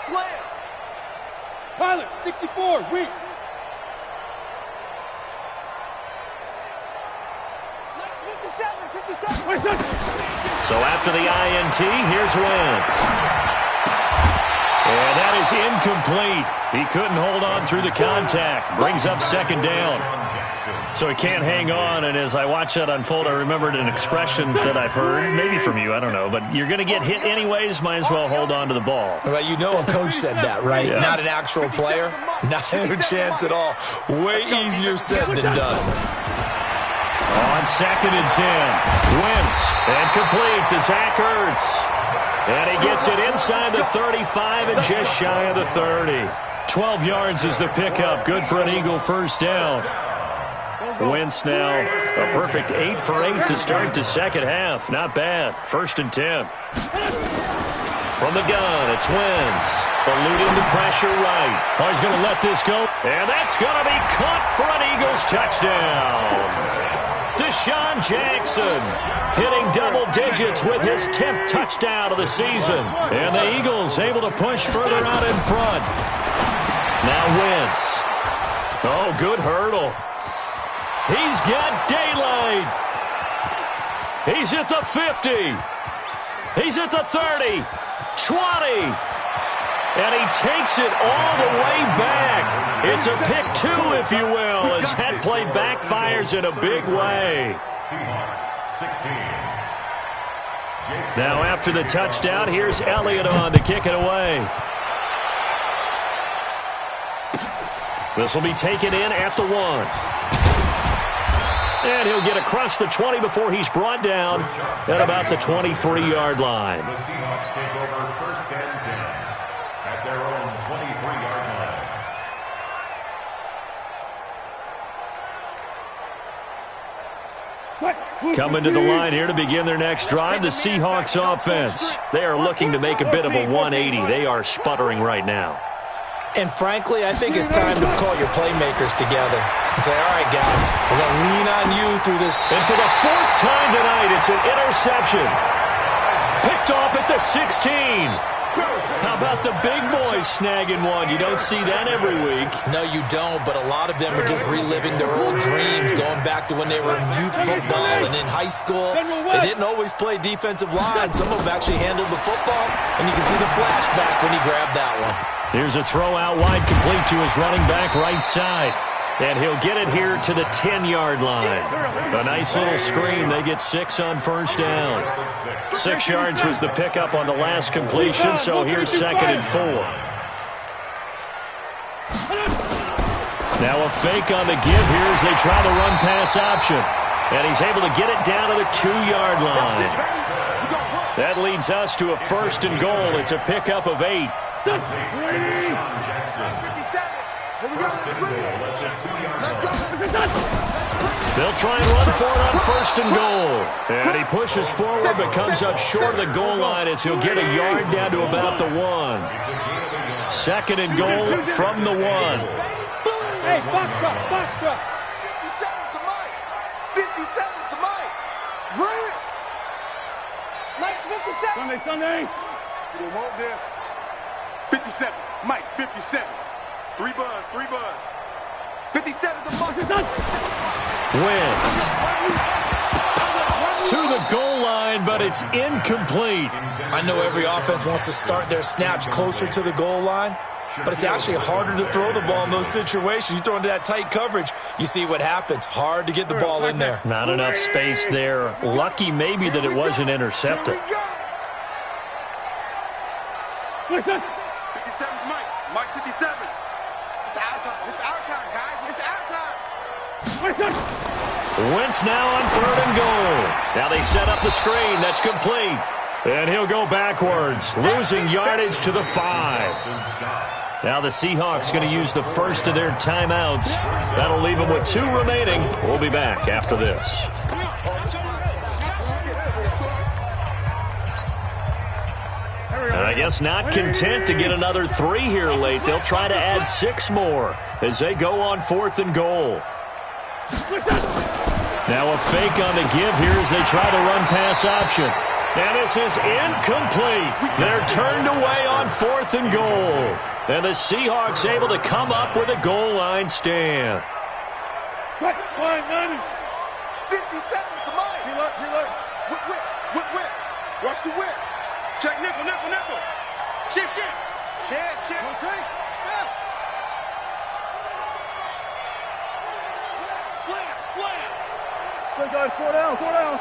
[SPEAKER 4] Slam.
[SPEAKER 3] Pilot, 64, weak.
[SPEAKER 4] Let's 57.
[SPEAKER 1] So after the INT, here's Wentz. And that is incomplete. He couldn't hold on through the contact. Brings up 2nd down. So he can't hang on, and as I watch that unfold, I remembered an expression that I've heard, maybe from you, I don't know, but you're going to get hit anyways, might as well hold on to the ball.
[SPEAKER 2] Well, you know a coach said that, right?
[SPEAKER 1] Yeah.
[SPEAKER 2] Not an actual player. Not a chance at all. Way easier said than done.
[SPEAKER 1] On 2nd and 10, Wentz, and complete to Zach Ertz. And he gets it inside the 35 and just shy of the 30. 12 yards is the pickup. Good for an Eagle first down. Wentz now a perfect 8 for 8 to start the second half. Not bad. 1st and 10. From the gun, it's Wentz. Eluding the pressure right. Oh, he's going to let this go. And that's going to be caught for an Eagles touchdown. Deshaun Jackson hitting double digits with his 10th touchdown of the season. And the Eagles able to push further out in front. Now Wentz. Oh, good hurdle. He's got daylight. He's at the 50. He's at the 30. 20. And he takes it all the way back. It's a pick 2, if you will, as that play backfires in a big way.
[SPEAKER 5] Seahawks 16.
[SPEAKER 1] Now after the touchdown, here's Elliott on to kick it away. This will be taken in at the 1. And he'll get across the 20 before he's brought down at about the 23-yard line.
[SPEAKER 5] The Seahawks take over 1st and 10 at their own 23-yard line.
[SPEAKER 1] Coming to the line here to begin their next drive, the Seahawks offense. They are looking to make a bit of a 180. They are sputtering right now.
[SPEAKER 2] And frankly, I think it's time to call your playmakers together and say, all right, guys, we're going to lean on you through this.
[SPEAKER 1] And for the 4th time tonight, it's an interception. Picked off at the 16. How about the big boys snagging one? You don't see that every week.
[SPEAKER 2] No, you don't, but a lot of them are just reliving their old dreams, going back to when they were in youth football and in high school. They didn't always play defensive line. Some of them actually handled the football, and you can see the flashback when he grabbed that one.
[SPEAKER 1] Here's a throw out wide, complete to his running back right side. And he'll get it here to the 10-yard line. A nice little screen. They get 6 on first down. 6 yards was the pickup on the last completion, so here's 2nd and 4. Now a fake on the give here as they try the run-pass option. And he's able to get it down to the 2-yard line. That leads us to a 1st and goal. It's a pickup of 8. They'll try and run for it on 1st and goal. And he pushes forward but comes up short of the goal line as he'll get a yard down to about the 1. 2nd and goal from the 1.
[SPEAKER 3] Hey, box truck.
[SPEAKER 4] 57 to Mike. 57 to Mike. Bring it. Mike's 57.
[SPEAKER 3] Sunday.
[SPEAKER 4] You don't want this. 57. Mike, 57. 3 buzz. 57 to Mike.
[SPEAKER 1] Wentz to the goal line, but it's incomplete.
[SPEAKER 2] I know every offense wants to start their snaps closer to the goal line, but it's actually harder to throw the ball in those situations. You throw into that tight coverage, you see what happens. Hard to get the ball in there.
[SPEAKER 1] Not enough space there. Lucky maybe that it wasn't intercepted.
[SPEAKER 3] Listen.
[SPEAKER 4] 57 is Mike. Mike 57. It's our time. It's our time, guys. It's our time.
[SPEAKER 1] Wentz now on 3rd and goal. Now they set up the screen. That's complete. And he'll go backwards, losing yardage to the 5. Now the Seahawks going to use the first of their timeouts. That'll leave them with 2 remaining. We'll be back after this. And I guess not content to get another 3 here late. They'll try to add 6 more as they go on 4th and goal. Now a fake on the give here as they try the run-pass option. And this is incomplete. They're turned away on 4th and goal. And the Seahawks able to come up with a goal line stand.
[SPEAKER 4] 57 to Mike. Reload. Whip. Watch the whip. Check nickel. Shit. Don't take. Yeah. Slip.
[SPEAKER 3] Good guys, 4 down, 4 down.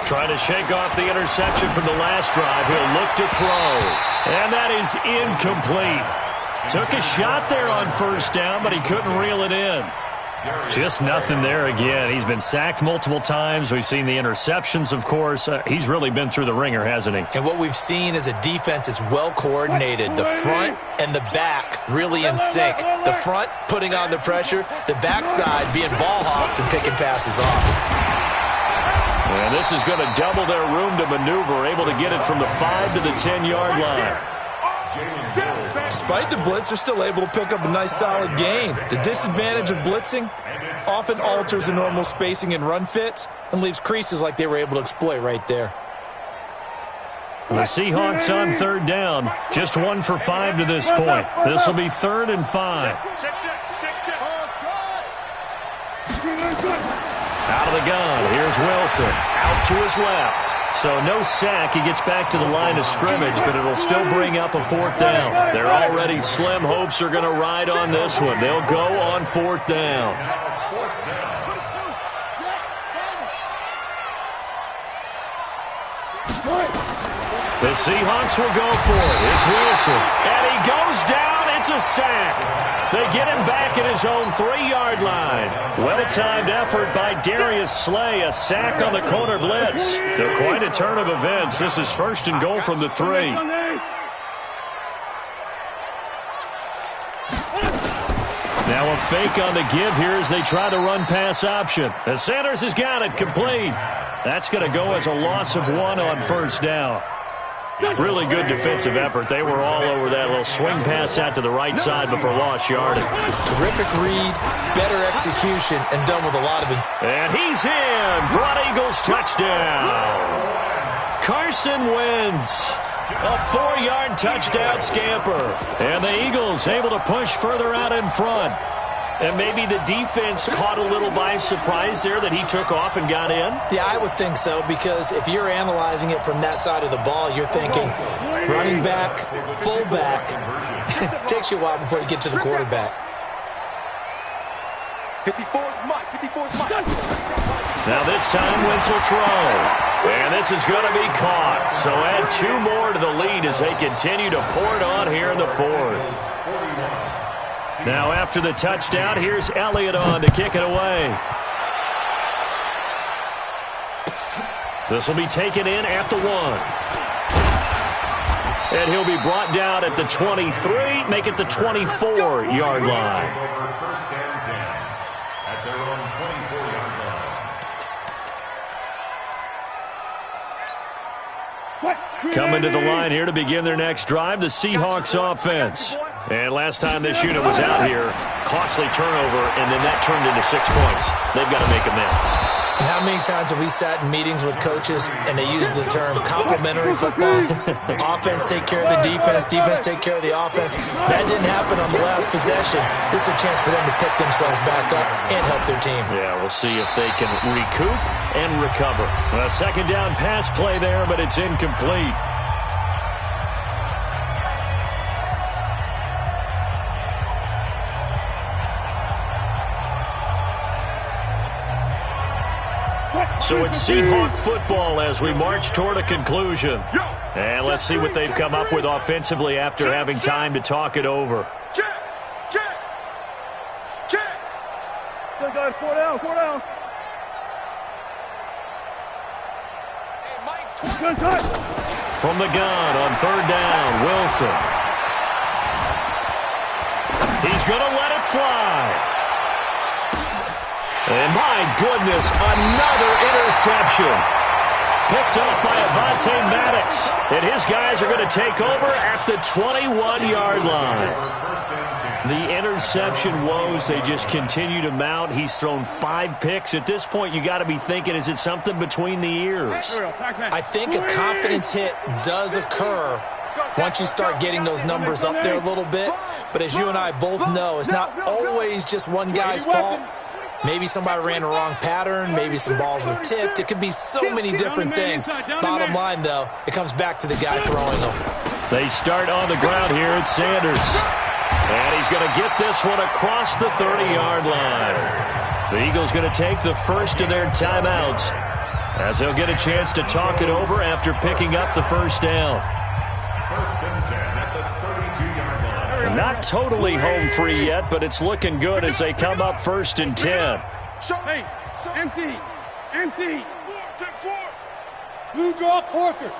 [SPEAKER 1] Trying to shake off the interception from the last drive. He'll look to throw. And that is incomplete. Took a shot there on first down, but he couldn't reel it in. Just nothing there again. He's been sacked multiple times. We've seen the interceptions, of course. He's really been through the ringer, hasn't he?
[SPEAKER 2] And what we've seen is a defense that's well coordinated. The front and the back really in sync. The front putting on the pressure, the backside being ball hawks and picking passes off.
[SPEAKER 1] And this is going to double their room to maneuver, able to get it from the 5 to the 10-yard line.
[SPEAKER 2] Despite the blitz, they're still able to pick up a nice solid gain. The disadvantage of blitzing often alters the normal spacing and run fits and leaves creases like they were able to exploit right there.
[SPEAKER 1] The Seahawks on third down, just 1 for 5 to this point. This will be 3rd and 5. Out of the gun, here's Wilson, out to his left. So no sack. He gets back to the line of scrimmage, but it'll still bring up a 4th down. They're already slim hopes are going to ride on this one. They'll go on 4th down. The Seahawks will go for it. It's Wilson. And he goes down. It's a sack. They get him back at his own 3-yard line. Well-timed effort by Darius Slay. A sack on the corner blitz. They're quite a turn of events. This is 1st and goal from the 3. Now a fake on the give here as they try to run pass option. And Sanders has got it complete. That's going to go as a loss of 1 on 1st down. Really good defensive effort. They were all over that little swing pass out to the right side before lost yardage.
[SPEAKER 2] Terrific read, better execution, and done with a lot of it.
[SPEAKER 1] And he's in. Broad Eagles touchdown. Carson Wentz. A 4-yard touchdown scamper. And the Eagles able to push further out in front. And maybe the defense caught a little by surprise there that he took off and got in?
[SPEAKER 2] Yeah, I would think so, because if you're analyzing it from that side of the ball, you're thinking running back, fullback. Takes you a while before you get to the quarterback.
[SPEAKER 4] 54's Mike, 54's Mike.
[SPEAKER 1] Now this time Wentz will throw. And this is going to be caught. So add 2 more to the lead as they continue to pour it on here in the 4th. Now after the touchdown, here's Elliott on to kick it away. This will be taken in at the 1. And he'll be brought down at the 23, make it the 24-yard line.
[SPEAKER 5] First and 10 at their own 24-yard line.
[SPEAKER 1] Coming to the line here to begin their next drive, the Seahawks offense. And last time this unit was out here, costly turnover, and then that turned into 6 points. They've got to make amends.
[SPEAKER 2] And how many times have we sat in meetings with coaches and they use the term complementary football? Offense take care of the defense, defense take care of the offense. That didn't happen on the last possession. This is a chance for them to pick themselves back up and help their team.
[SPEAKER 1] Yeah, we'll see if they can recoup and recover. A 2nd down pass play there, but it's incomplete. So it's Seahawk football as we march toward a conclusion. And let's see what they've come up with offensively after having time to talk it over.
[SPEAKER 3] Check. Good guys, 4 down, 4 down. Good cut.
[SPEAKER 1] From the gun on 3rd down, Wilson. He's going to let it fly. And my goodness, another interception. Picked up by Avonte Maddox. And his guys are going to take over at the 21-yard line. The interception woes, they just continue to mount. He's thrown 5 picks. At this point, you got to be thinking, is it something between the ears?
[SPEAKER 2] I think a confidence hit does occur once you start getting those numbers up there a little bit. But as you and I both know, it's not always just one guy's fault. Maybe somebody ran a wrong pattern. Maybe some balls were tipped. It could be so many different things. Bottom line, though, it comes back to the guy throwing them.
[SPEAKER 1] They start on the ground here. It's Sanders. And he's going to get this one across the 30-yard line. The Eagles going to take the first of their timeouts as they'll get a chance to talk it over after picking up the first down.
[SPEAKER 5] First and 10 at the 32-yard line.
[SPEAKER 1] Not totally home free yet, but it's looking good as they come up first and 10.
[SPEAKER 3] Hey, empty. Empty. Blue draw Corkers.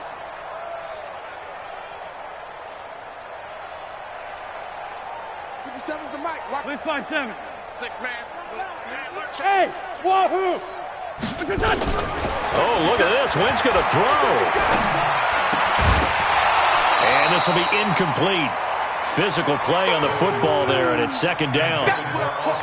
[SPEAKER 4] Seven's the mic.
[SPEAKER 3] Let's find 7.
[SPEAKER 4] 6 man.
[SPEAKER 3] Hey, wahoo!
[SPEAKER 1] Oh, look at this. Wentz going to throw. And this will be incomplete. Physical play on the football there, and it's second down.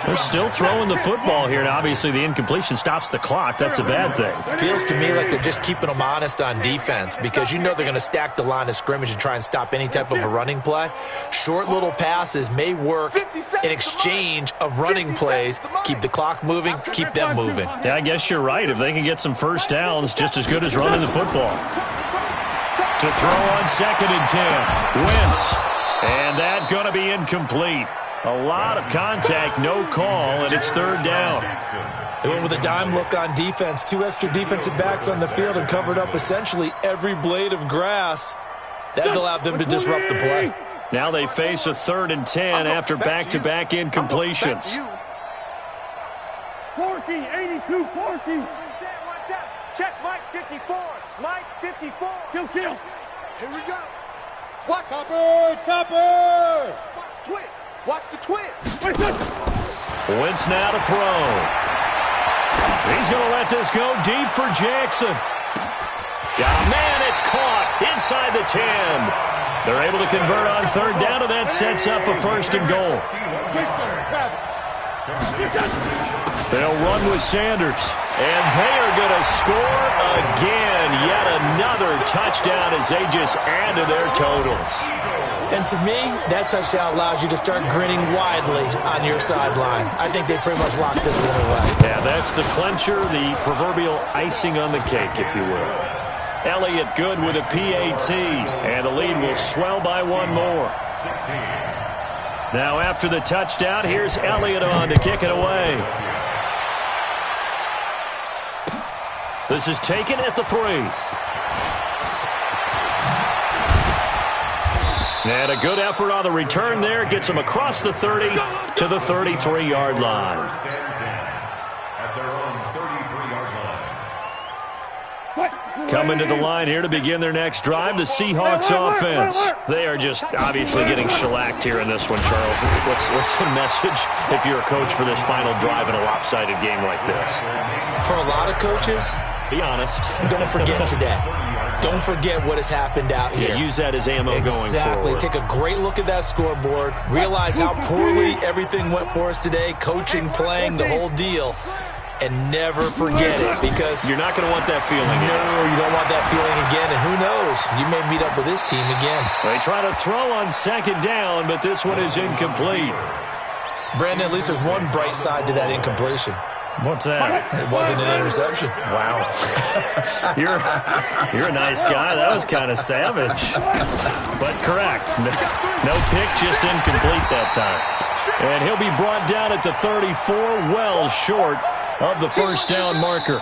[SPEAKER 1] They're still throwing the football here, and obviously the incompletion stops the clock. That's a bad thing.
[SPEAKER 2] Feels to me like they're just keeping them honest on defense because you know they're going to stack the line of scrimmage and try and stop any type of a running play. Short little passes may work in exchange of running plays. Keep the clock moving, keep them moving.
[SPEAKER 1] Yeah, I guess you're right. If they can get some first downs, just as good as running the football. To throw on second and 10. Wentz. And that going to be incomplete. A lot of contact, no call, and it's third down.
[SPEAKER 2] They went with a dime look on defense. 2 extra defensive backs on the field and covered up essentially every blade of grass. That allowed them to disrupt the play.
[SPEAKER 1] Now they face a third and 10 after back-to-back incompletions.
[SPEAKER 3] Porky, 82, Porky.
[SPEAKER 4] Check Mike 54. Mike 54.
[SPEAKER 3] Kill.
[SPEAKER 4] Here we go. Watch.
[SPEAKER 3] Topper.
[SPEAKER 4] Watch the twist. Watch the twist.
[SPEAKER 1] Wentz now to throw. He's going to let this go deep for Jackson. Yeah, man, it's caught inside the 10. They're able to convert on third down, and that sets up a first and goal. They'll run with Sanders, and they are going to score again. Yet another touchdown as they just add to their totals.
[SPEAKER 2] And to me, that touchdown allows you to start grinning widely on your sideline. I think they pretty much locked this one away.
[SPEAKER 1] Yeah, that's the clincher, the proverbial icing on the cake, if you will. Elliott good with a PAT, and the lead will swell by one more.
[SPEAKER 5] 16.
[SPEAKER 1] Now after the touchdown, here's Elliott on to kick it away. This is taken at the 3. And a good effort on the return there. Gets him across the 30 to the 33-yard line.
[SPEAKER 5] First and 10 at their own 33-yard line.
[SPEAKER 1] Coming to the line here to begin their next drive, the Seahawks offense. They are just obviously getting shellacked here in this one, Charles. What's the message if you're a coach for this final drive in a lopsided game like this?
[SPEAKER 2] For a lot of coaches,
[SPEAKER 1] be honest.
[SPEAKER 2] Don't forget today. Don't forget what has happened out here.
[SPEAKER 1] Yeah, use that as ammo going forward.
[SPEAKER 2] Exactly. Take a great look at that scoreboard. Realize how poorly everything went for us today. Coaching, playing, the whole deal. And never forget it because
[SPEAKER 1] you're not going to want that feeling again.
[SPEAKER 2] No, you don't want that feeling again. And who knows? You may meet up with this team again.
[SPEAKER 1] They try to throw on second down, but this one is incomplete.
[SPEAKER 2] Brandon, at least there's one bright side to that incompletion.
[SPEAKER 1] What's that?
[SPEAKER 2] It wasn't an interception.
[SPEAKER 1] Wow. You're a nice guy. That was kind of savage. But correct. No pick, just incomplete that time. And he'll be brought down at the 34, well short of the first down marker.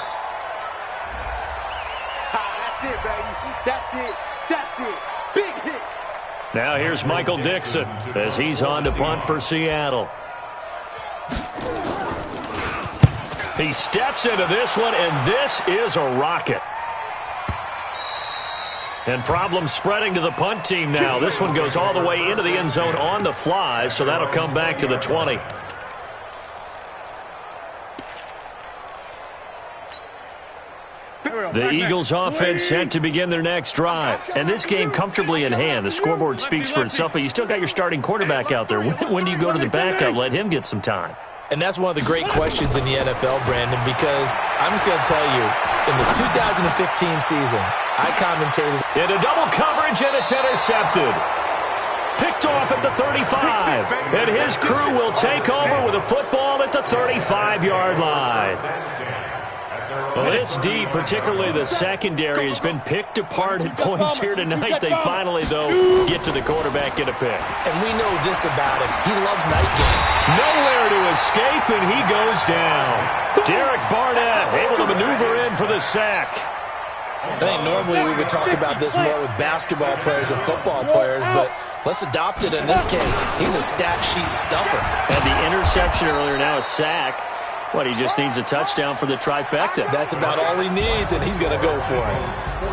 [SPEAKER 4] That's it, baby. That's it. That's it. Big hit.
[SPEAKER 1] Now here's Michael Dixon as he's on to punt for Seattle. He steps into this one, and this is a rocket. And problems spreading to the punt team now. This one goes all the way into the end zone on the fly, so that'll come back to the 20. The Eagles offense set to begin their next drive. And this game comfortably in hand. The scoreboard speaks for itself, but you still got your starting quarterback out there. When do you go to the backup? Let him get some time.
[SPEAKER 2] And that's one of the great questions in the NFL, Brandon, because I'm just going to tell you, in the 2015 season, I commentated.
[SPEAKER 1] Into double coverage, and it's intercepted. Picked off at the 35. And his crew will take over with a football at the 35-yard line. Well, this D, particularly the secondary, has been picked apart at points here tonight. They finally, though, get to the quarterback, get a pick.
[SPEAKER 2] And we know this about him. He loves night game.
[SPEAKER 1] Nowhere to escape, and he goes down. Derek Barnett able to maneuver in for the sack.
[SPEAKER 2] I think normally we would talk about this more with basketball players and football players, but let's adopt it in this case. He's a stat sheet stuffer.
[SPEAKER 1] Had the interception earlier, now a sack. What, he just needs a touchdown for the trifecta.
[SPEAKER 2] That's about all he needs, and he's going to go for it.